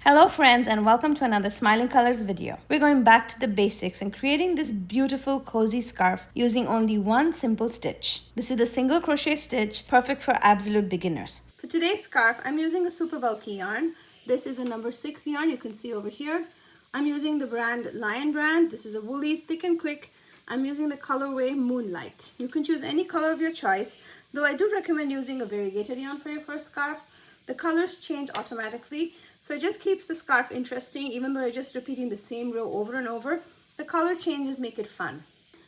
Hello friends and welcome to another Smiling Colors video. We're going back to the basics and creating this beautiful cozy scarf using only one simple stitch. This is the single crochet stitch, perfect for absolute beginners. For today's scarf, I'm using a super bulky yarn. This is a number 6 yarn, you can see over here. I'm using the brand Lion brand. This is a Woolies Thick and Quick. I'm using the colorway Moonlight. You can choose any color of your choice, though I do recommend using a variegated yarn for your first scarf. The colors change automatically, so it just keeps the scarf interesting. Even though you're just repeating the same row over and over, the color changes make it fun.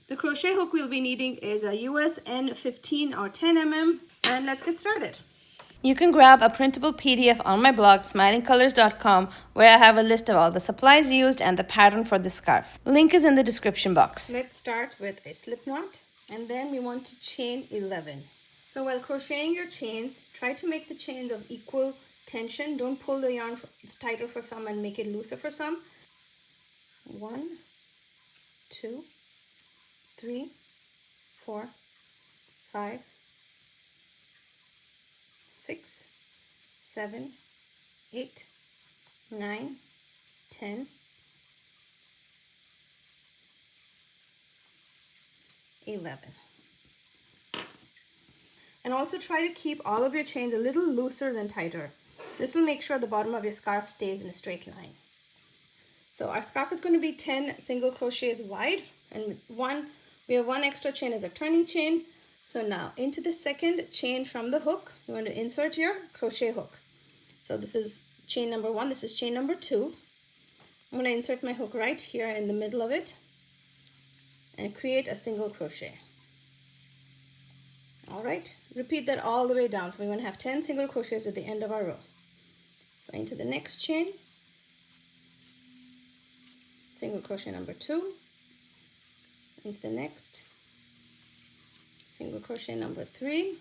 The crochet hook we'll be needing is a US N15 or 10 mm, and let's get started. You can grab a printable PDF on my blog smilingcolors.com, where I have a list of all the supplies used and the pattern for the scarf. Link is in the description box. Let's start with a slip knot, and then we want to chain 11. So while crocheting your chains, try to make the chains of equal tension. Don't pull the yarn tighter for some and make it looser for some. 1, 2, 3, 4, 5, 6, 7, 8, 9, 10, 11. And also try to keep all of your chains a little looser than tighter. This will make sure the bottom of your scarf stays in a straight line. So our scarf is going to be 10 single crochets wide, and we have one extra chain as a turning chain. So now into the second chain from the hook, you want to insert your crochet hook. So this is chain number 1, this is chain number 2. I'm going to insert my hook right here in the middle of it and create a single crochet. Alright, repeat that all the way down. So we're going to have 10 single crochets at the end of our row. So into the next chain, single crochet number 2, into the next, single crochet number 3,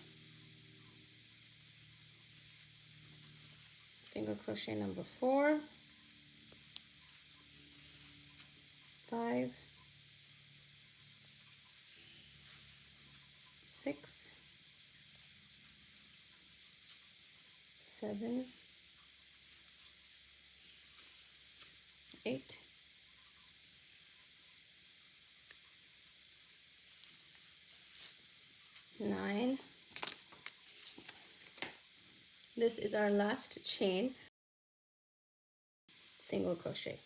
single crochet number 4, 5, 6, 7, 8, 9. This is our last chain, single crochet.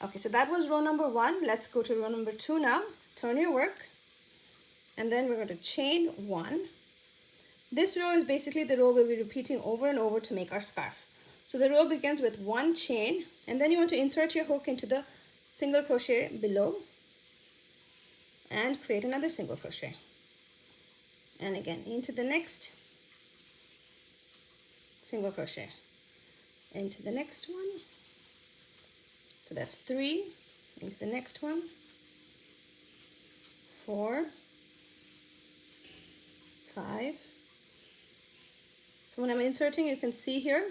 Okay, so that was row number 1. Let's go to row number 2 now. Turn your work, and then we're going to chain 1. This row is basically the row we'll be repeating over and over to make our scarf. So the row begins with 1 chain, and then you want to insert your hook into the single crochet below and create another single crochet. And again, into the next single crochet, into the next one. So that's 3, into the next one, 4, 5. So when I'm inserting, you can see here,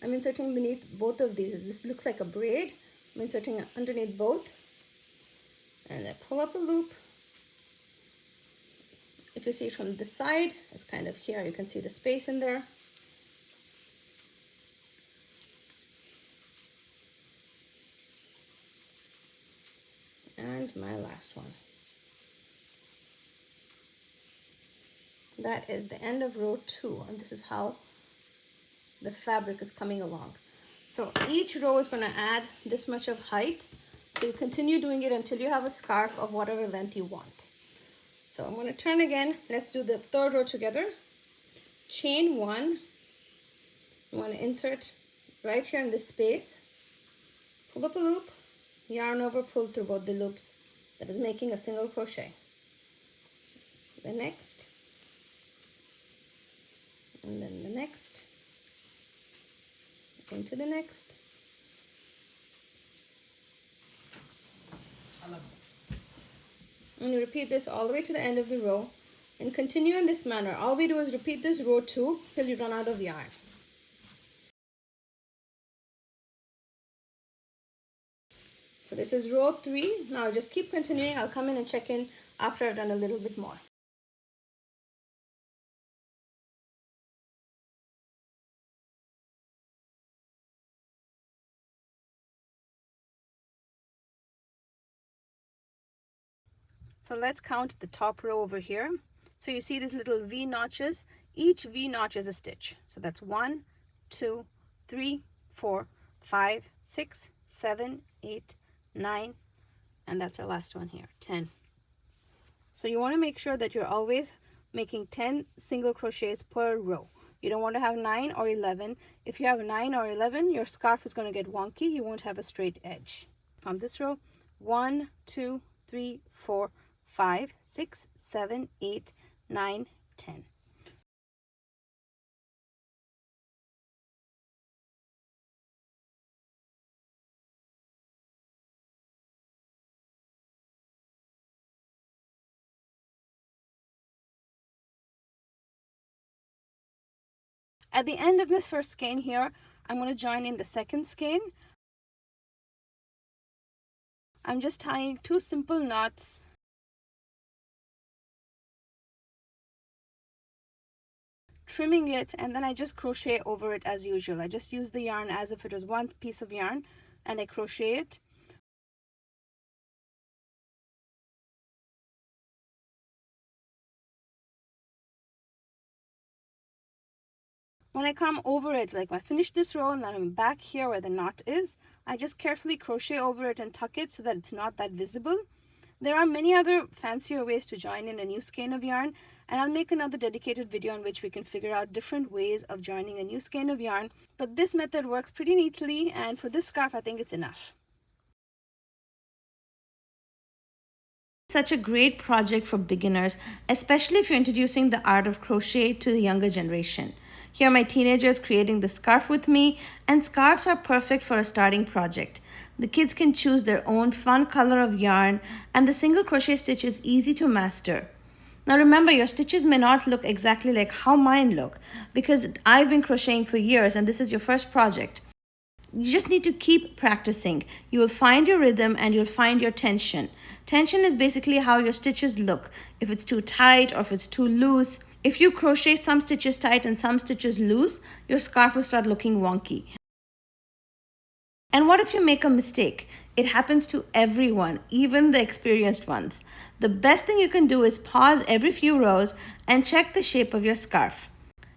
I'm inserting beneath both of these. This looks like a braid. I'm inserting underneath both, and I pull up a loop. If you see from the side, it's kind of here. You can see the space in there. And my last one. That is the end of row 2, and this is how the fabric is coming along. So each row is going to add this much of height. So you continue doing it until you have a scarf of whatever length you want. So I'm going to turn again. Let's do the third row together. Chain 1. You want to insert right here in this space. Pull up a loop, yarn over, pull through both the loops. That is making a single crochet. The next, and then the next, into the next. And you repeat this all the way to the end of the row and continue in this manner. All we do is repeat this row 2 till you run out of yarn. So this is row 3. Now just keep continuing. I'll come in and check in after I've done a little bit more. So let's count the top row over here. So you see these little V notches. Each V notch is a stitch. So that's 1, 2, 3, 4, 5, 6, 7, 8, 9, and that's our last one here, 10. So you want to make sure that you're always making 10 single crochets per row. You don't want to have 9 or 11. If you have 9 or 11, your scarf is going to get wonky. You won't have a straight edge. On this row, 1, 2, 3, 4, 5, 6, 7, 8, 9, 10. At the end of this first skein here, I'm going to join in the second skein. I'm just tying 2 simple knots. Trimming it, and then I just crochet over it as usual. I just use the yarn as if it was one piece of yarn, and I crochet it. When I come over it, like I finish this row and then I'm back here where the knot is, I just carefully crochet over it and tuck it so that it's not that visible. There are many other fancier ways to join in a new skein of yarn, and I'll make another dedicated video in which we can figure out different ways of joining a new skein of yarn. But this method works pretty neatly, and for this scarf I think it's enough. Such a great project for beginners, especially if you're introducing the art of crochet to the younger generation. Here are my teenagers creating the scarf with me, and scarves are perfect for a starting project. The kids can choose their own fun color of yarn, and the single crochet stitch is easy to master. Now remember, your stitches may not look exactly like how mine look, because I've been crocheting for years and this is your first project. You just need to keep practicing. You will find your rhythm and you'll find your tension. Tension is basically how your stitches look. If it's too tight or if it's too loose. If you crochet some stitches tight and some stitches loose, your scarf will start looking wonky. And what if you make a mistake? It happens to everyone, even the experienced ones. The best thing you can do is pause every few rows and check the shape of your scarf.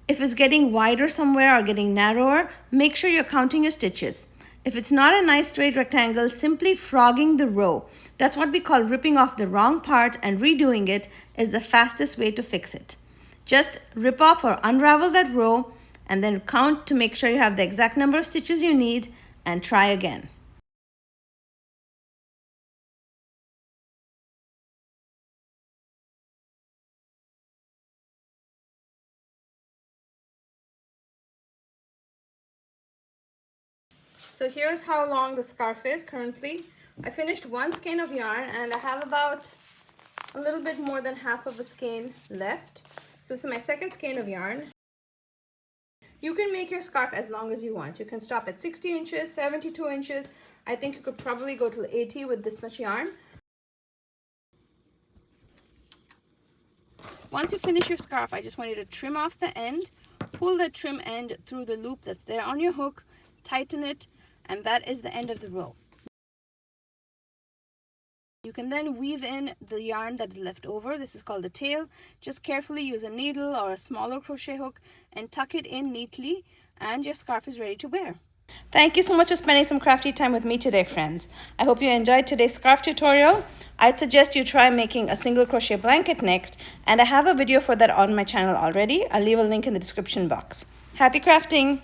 If it's getting wider somewhere or getting narrower, make sure you're counting your stitches. If it's not a nice straight rectangle, simply frogging the row. That's what we call ripping off the wrong part, and redoing it is the fastest way to fix it. Just rip off or unravel that row and then count to make sure you have the exact number of stitches you need, and try again. So here's how long the scarf is currently. I finished one skein of yarn and I have about a little bit more than half of a skein left. So this is my second skein of yarn. You can make your scarf as long as you want. You can stop at 60 inches, 72 inches. I think you could probably go to 80 with this much yarn. Once you finish your scarf, I just want you to trim off the end, pull the trim end through the loop that's there on your hook, tighten it, and that is the end of the row. You can then weave in the yarn that's left over. This is called the tail. Just carefully use a needle or a smaller crochet hook and tuck it in neatly, and your scarf is ready to wear. Thank you so much for spending some crafty time with me today, friends. I hope you enjoyed today's scarf tutorial. I'd suggest you try making a single crochet blanket next, and I have a video for that on my channel already. I'll leave a link in the description box. Happy crafting!